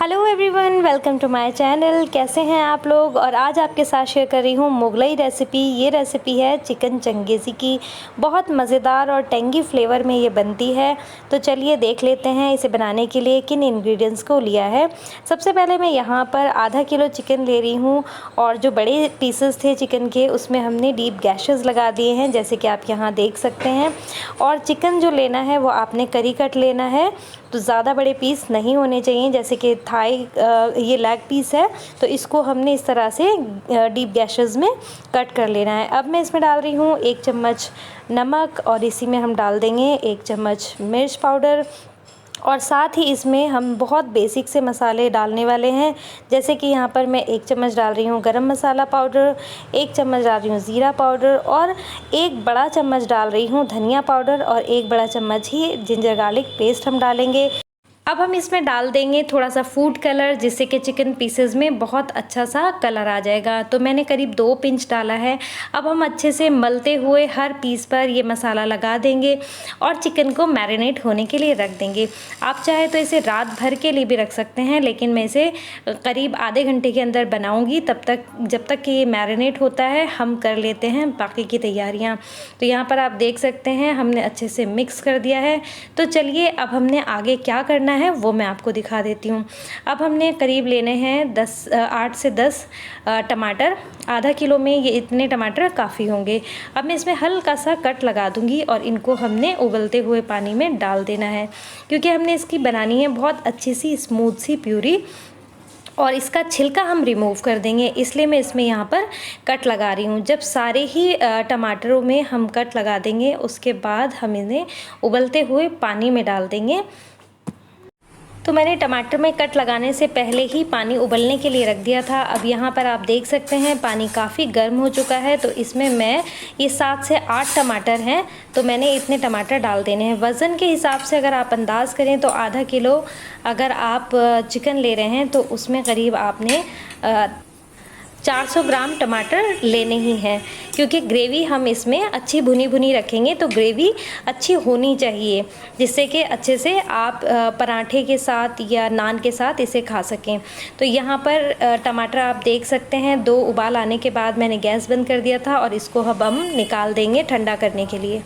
Hello everyone, welcome to my channel. कैसे हैं आप लोग। और आज आपके साथ शेयर कर रही हूँ मुगलई रेसिपी। ये रेसिपी है चिकन चंगेज़ी की। बहुत मज़ेदार और टेंगी फ्लेवर में ये बनती है। तो चलिए देख लेते हैं इसे बनाने के लिए किन इंग्रेडिएंट्स को लिया है। सबसे पहले मैं यहाँ पर आधा किलो चिकन ले रही हूँ और जो बड़े पीसेस थे चिकन के उसमें हमने डीप गैशेस लगा दिए हैं, जैसे कि आप यहाँ देख सकते हैं। और चिकन जो लेना है वो आपने करी कट लेना है, तो ज़्यादा बड़े पीस नहीं होने चाहिए। जैसे कि थाई ये लेग पीस है तो इसको हमने इस तरह से डीप गैशेस में कट कर लेना है। अब मैं इसमें डाल रही हूँ 1 चम्मच नमक और इसी में हम डाल देंगे 1 चम्मच मिर्च पाउडर। और साथ ही इसमें हम बहुत बेसिक से मसाले डालने वाले हैं, जैसे कि यहाँ पर मैं 1 चम्मच डाल रही हूँ गरम मसाला पाउडर, 1 चम्मच डाल रही हूँ ज़ीरा पाउडर और 1 बड़ा चम्मच डाल रही हूँ धनिया पाउडर और 1 बड़ा चम्मच ही जिंजर गार्लिक पेस्ट हम डालेंगे। अब हम इसमें डाल देंगे थोड़ा सा फूड कलर, जिससे कि चिकन पीसेस में बहुत अच्छा सा कलर आ जाएगा। तो मैंने करीब 2 पिंच डाला है। अब हम अच्छे से मलते हुए हर पीस पर ये मसाला लगा देंगे और चिकन को मैरिनेट होने के लिए रख देंगे। आप चाहे तो इसे रात भर के लिए भी रख सकते हैं, लेकिन मैं इसे करीब आधे घंटे के अंदर बनाऊँगी। तब तक जब तक कि ये मैरिनेट होता है हम कर लेते हैं बाकी की तैयारियाँ। तो यहाँ पर आप देख सकते हैं हमने अच्छे से मिक्स कर दिया है। तो चलिए अब हमने आगे क्या करना है वो मैं आपको दिखा देती हूँ। अब हमने करीब लेने हैं 8 से 10 टमाटर। आधा किलो में ये इतने टमाटर काफ़ी होंगे। अब मैं इसमें हल्का सा कट लगा दूंगी और इनको हमने उबलते हुए पानी में डाल देना है, क्योंकि हमने इसकी बनानी है बहुत अच्छी सी स्मूथ सी प्यूरी और इसका छिलका हम रिमूव कर देंगे, इसलिए मैं इसमें यहाँ पर कट लगा रही हूँ। जब सारे ही टमाटरों में हम कट लगा देंगे उसके बाद हम इन्हें उबलते हुए पानी में डाल देंगे। तो मैंने टमाटर में कट लगाने से पहले ही पानी उबलने के लिए रख दिया था। अब यहाँ पर आप देख सकते हैं पानी काफ़ी गर्म हो चुका है। तो इसमें मैं ये 7 से 8 टमाटर हैं, तो मैंने इतने टमाटर डाल देने हैं। वज़न के हिसाब से अगर आप अंदाज़ करें तो आधा किलो अगर आप चिकन ले रहे हैं तो उसमें करीब आपने 400 ग्राम टमाटर लेने ही हैं, क्योंकि ग्रेवी हम इसमें अच्छी भुनी भुनी रखेंगे। तो ग्रेवी अच्छी होनी चाहिए, जिससे कि अच्छे से आप पराठे के साथ या नान के साथ इसे खा सकें। तो यहाँ पर टमाटर आप देख सकते हैं 2 उबाल आने के बाद मैंने गैस बंद कर दिया था और इसको अब हम निकाल देंगे ठंडा करने के लिए।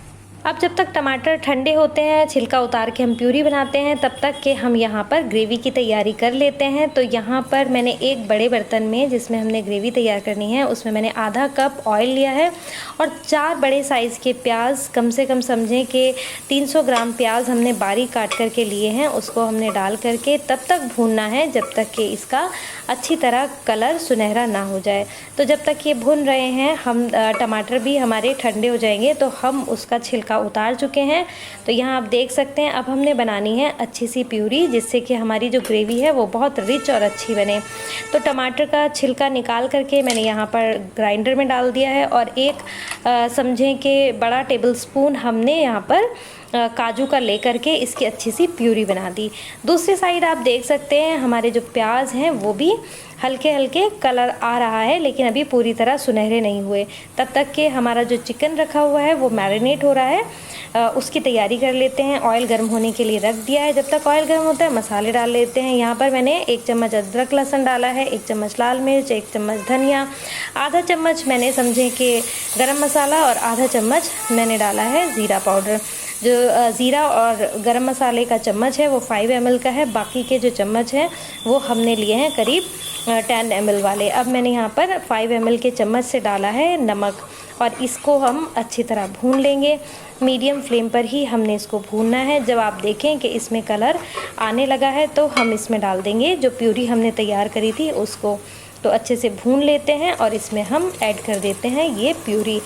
अब जब तक टमाटर ठंडे होते हैं, छिलका उतार के हम प्यूरी बनाते हैं, तब तक के हम यहाँ पर ग्रेवी की तैयारी कर लेते हैं। तो यहाँ पर मैंने एक बड़े बर्तन में जिसमें हमने ग्रेवी तैयार करनी है उसमें मैंने आधा कप ऑयल लिया है और 4 बड़े साइज़ के प्याज, कम से कम समझें कि 300 ग्राम प्याज हमने बारीक काट करके लिए हैं, उसको हमने डाल करके तब तक भूनना है जब तक कि इसका अच्छी तरह कलर सुनहरा ना हो जाए। तो जब तक ये भून रहे हैं हम टमाटर भी हमारे ठंडे हो जाएंगे तो हम उसका छिलका उतार चुके हैं। तो यहाँ आप देख सकते हैं अब हमने बनानी है अच्छी सी प्यूरी, जिससे कि हमारी जो ग्रेवी है वो बहुत रिच और अच्छी बने। तो टमाटर का छिलका निकाल करके मैंने यहाँ पर ग्राइंडर में डाल दिया है और एक समझें कि बड़ा टेबलस्पून हमने यहाँ पर काजू का लेकर के इसकी अच्छी सी प्यूरी बना दी। दूसरी साइड आप देख सकते हैं हमारे जो प्याज हैं वो भी हल्के हल्के कलर आ रहा है, लेकिन अभी पूरी तरह सुनहरे नहीं हुए। तब तक के हमारा जो चिकन रखा हुआ है वो मैरिनेट हो रहा है, उसकी तैयारी कर लेते हैं। ऑयल गर्म होने के लिए रख दिया है। जब तक ऑयल गर्म होता है मसाले डाल लेते हैं। यहाँ पर मैंने 1 चम्मच अदरक लहसुन डाला है, 1 चम्मच लाल मिर्च, 1 चम्मच धनिया, आधा चम्मच मैंने समझें कि गरम मसाला और आधा चम्मच मैंने डाला है ज़ीरा पाउडर। जो ज़ीरा और गरम मसाले का चम्मच है वो 5 ml का है, बाकी के जो चम्मच हैं वो हमने लिए हैं करीब 10 ml वाले। अब मैंने यहाँ पर 5 ml के चम्मच से डाला है नमक और इसको हम अच्छी तरह भून लेंगे। मीडियम फ्लेम पर ही हमने इसको भूनना है। जब आप देखें कि इसमें कलर आने लगा है तो हम इसमें डाल देंगे जो प्यूरी हमने तैयार करी थी उसको। तो अच्छे से भून लेते हैं और इसमें हम ऐड कर देते हैं ये प्यूरी।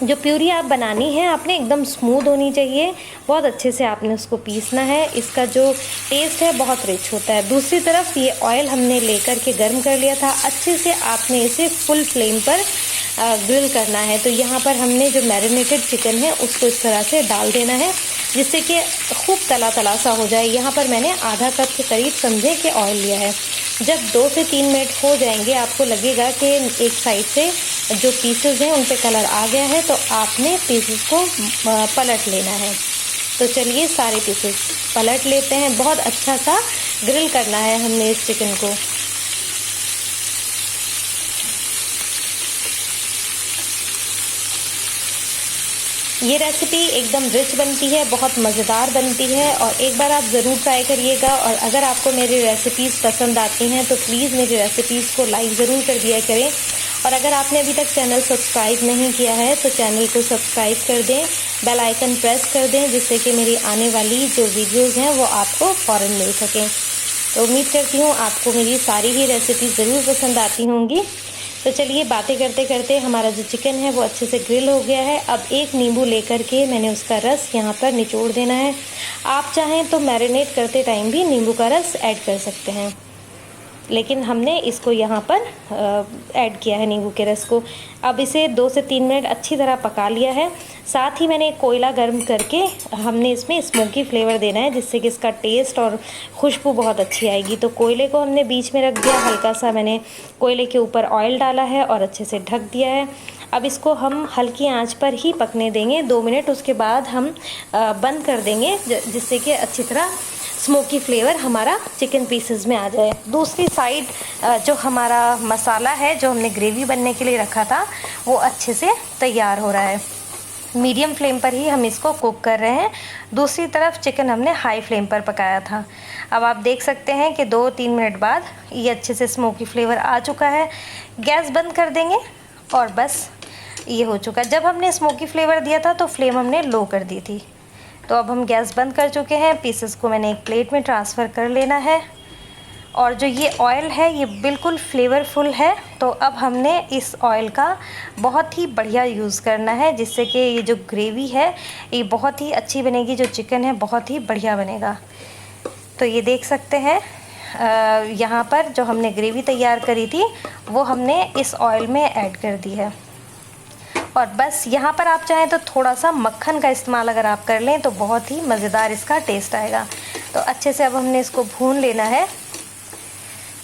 जो प्यूरी आप बनानी है आपने एकदम स्मूथ होनी चाहिए, बहुत अच्छे से आपने उसको पीसना है। इसका जो टेस्ट है बहुत रिच होता है। दूसरी तरफ ये ऑयल हमने लेकर के गर्म कर लिया था, अच्छे से आपने इसे फुल फ्लेम पर ग्रिल करना है। तो यहाँ पर हमने जो मैरिनेटेड चिकन है उसको इस तरह से डाल देना है, जिससे कि खूब तला तला सा हो जाए। यहाँ पर मैंने आधा कप के करीब समझे कि ऑयल लिया है। जब 2 से 3 मिनट हो जाएंगे आपको लगेगा कि एक साइड से जो पीसेस हैं उन पे कलर आ गया है, तो आपने पीसेस को पलट लेना है। तो चलिए सारे पीसेस पलट लेते हैं। बहुत अच्छा सा ग्रिल करना है हमने इस चिकन को। ये रेसिपी एकदम रिच बनती है, बहुत मज़ेदार बनती है और एक बार आप ज़रूर ट्राई करिएगा। और अगर आपको मेरी रेसिपीज़ पसंद आती हैं तो प्लीज़ मेरी रेसिपीज़ को लाइक ज़रूर कर दिया करें। और अगर आपने अभी तक चैनल सब्सक्राइब नहीं किया है तो चैनल को सब्सक्राइब कर दें, बेल आइकन प्रेस कर दें, जिससे कि मेरी आने वाली जो वीडियोज़ हैं वो आपको फ़ौरन मिल सकें। तो उम्मीद करती हूँ आपको मेरी सारी ही रेसिपी ज़रूर पसंद आती होंगी। तो चलिए बातें करते करते हमारा जो चिकन है वो अच्छे से ग्रिल हो गया है। अब एक नींबू लेकर के मैंने उसका रस यहाँ पर निचोड़ देना है। आप चाहें तो मैरिनेट करते टाइम भी नींबू का रस ऐड कर सकते हैं, लेकिन हमने इसको यहाँ पर ऐड किया है नींबू के रस को। अब इसे 2 से 3 मिनट अच्छी तरह पका लिया है। साथ ही मैंने कोयला गर्म करके हमने इसमें स्मोकी फ्लेवर देना है, जिससे कि इसका टेस्ट और खुशबू बहुत अच्छी आएगी। तो कोयले को हमने बीच में रख दिया, हल्का सा मैंने कोयले के ऊपर ऑयल डाला है और अच्छे से ढक दिया है। अब इसको हम हल्की आंच पर ही पकने देंगे 2 मिनट, उसके बाद हम बंद कर देंगे, जिससे कि अच्छी तरह स्मोकी फ्लेवर हमारा चिकन पीसेस में आ जाए। दूसरी साइड जो हमारा मसाला है जो हमने ग्रेवी बनने के लिए रखा था वो अच्छे से तैयार हो रहा है। मीडियम फ्लेम पर ही हम इसको कुक कर रहे हैं। दूसरी तरफ चिकन हमने हाई फ्लेम पर पकाया था। अब आप देख सकते हैं कि 2-3 मिनट बाद ये अच्छे से स्मोकी फ्लेवर आ चुका है। गैस बंद कर देंगे और बस ये हो चुका है। जब हमने स्मोकी फ्लेवर दिया था तो फ्लेम हमने लो कर दी थी। तो अब हम गैस बंद कर चुके हैं। पीसेस को मैंने एक प्लेट में ट्रांसफ़र कर लेना है। और जो ये ऑयल है ये बिल्कुल फ्लेवरफुल है, तो अब हमने इस ऑयल का बहुत ही बढ़िया यूज़ करना है, जिससे कि ये जो ग्रेवी है ये बहुत ही अच्छी बनेगी। जो चिकन है बहुत ही बढ़िया बनेगा। तो ये देख सकते हैं यहाँ पर जो हमने ग्रेवी तैयार करी थी वो हमने इस ऑयल में ऐड कर दी है। और बस यहाँ पर आप चाहें तो थोड़ा सा मक्खन का इस्तेमाल अगर आप कर लें तो बहुत ही मज़ेदार इसका टेस्ट आएगा। तो अच्छे से अब हमने इसको भून लेना है।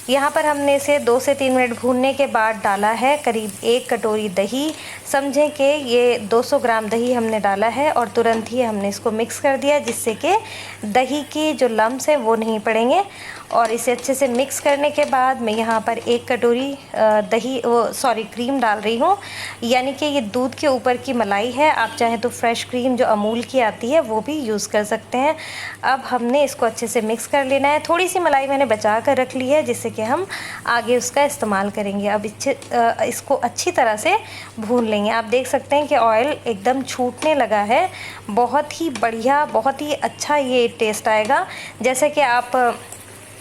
यहाँ पर हमने इसे 2 से 3 मिनट भूनने के बाद डाला है करीब 1 कटोरी दही। समझें कि ये 200 ग्राम दही हमने डाला है और तुरंत ही हमने इसको मिक्स कर दिया, जिससे कि दही की जो लम्स हैं वो नहीं पड़ेंगे। और इसे अच्छे से मिक्स करने के बाद मैं यहाँ पर 1 कटोरी क्रीम डाल रही हूँ, यानी कि ये दूध के ऊपर की मलाई है। आप चाहें तो फ्रेश क्रीम जो अमूल की आती है वो भी यूज़ कर सकते हैं। अब हमने इसको अच्छे से मिक्स कर लेना है। थोड़ी सी मलाई मैंने बचा कर रख ली है, जिससे कि हम आगे उसका इस्तेमाल करेंगे। अब इसको अच्छी तरह से भून लेंगे। आप देख सकते हैं कि ऑयल एकदम छूटने लगा है। बहुत ही बढ़िया, बहुत ही अच्छा ये टेस्ट आएगा। जैसे कि आप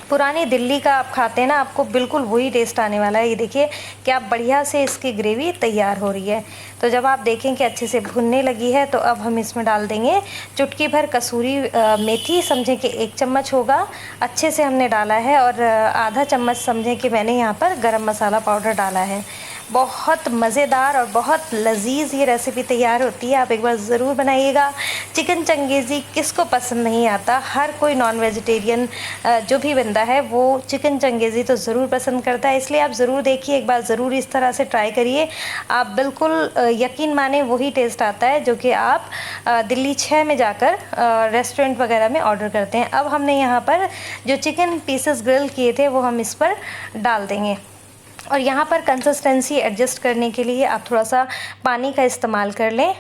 पुरानी दिल्ली का आप खाते हैं ना, आपको बिल्कुल वही टेस्ट आने वाला है। ये देखिए क्या बढ़िया से इसकी ग्रेवी तैयार हो रही है। तो जब आप देखें कि अच्छे से भुनने लगी है तो अब हम इसमें डाल देंगे चुटकी भर कसूरी मेथी। समझें कि 1 चम्मच होगा, अच्छे से हमने डाला है। और आधा चम्मच समझें कि मैंने यहाँ पर गरम मसाला पाउडर डाला है। बहुत मज़ेदार और बहुत लजीज ये रेसिपी तैयार होती है। आप एक बार ज़रूर बनाइएगा। चिकन चंगेज़ी किसको पसंद नहीं आता। हर कोई नॉन वेजिटेरियन जो भी बंदा है वो चिकन चंगेज़ी तो ज़रूर पसंद करता है। इसलिए आप ज़रूर देखिए, एक बार ज़रूर इस तरह से ट्राई करिए। आप बिल्कुल यकीन माने वही टेस्ट आता है जो कि आप दिल्ली 6 में जाकर रेस्टोरेंट वगैरह में ऑर्डर करते हैं। अब हमने यहाँ पर जो चिकन पीसेस ग्रिल किए थे वो हम इस पर डाल देंगे। और यहाँ पर कंसिस्टेंसी एडजस्ट करने के लिए आप थोड़ा सा पानी का इस्तेमाल कर लें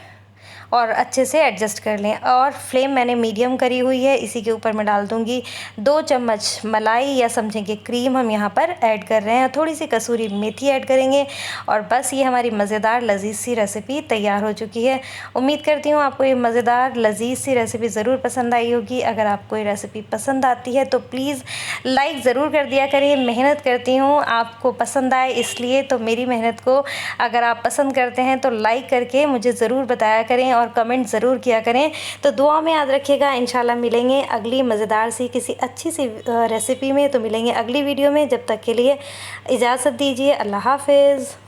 और अच्छे से एडजस्ट कर लें। और फ्लेम मैंने मीडियम करी हुई है। इसी के ऊपर मैं डाल दूँगी 2 चम्मच मलाई या समझें कि क्रीम हम यहाँ पर ऐड कर रहे हैं। थोड़ी सी कसूरी मेथी ऐड करेंगे और बस ये हमारी मज़ेदार लजीज सी रेसिपी तैयार हो चुकी है। उम्मीद करती हूँ आपको ये मज़ेदार लजीज सी रेसिपी ज़रूर पसंद आई होगी। अगर आपको ये रेसिपी पसंद आती है तो प्लीज़ लाइक ज़रूर कर दिया करिए। मेहनत करती हूँ आपको पसंद आए इसलिए, तो मेरी मेहनत को अगर आप पसंद करते हैं तो लाइक करके मुझे ज़रूर बताया करें और कमेंट ज़रूर किया करें। तो दुआ में याद रखिएगा। इंशाल्लाह मिलेंगे अगली मज़ेदार सी किसी अच्छी सी रेसिपी में। तो मिलेंगे अगली वीडियो में। जब तक के लिए इजाज़त दीजिए। अल्लाह हाफ़िज़।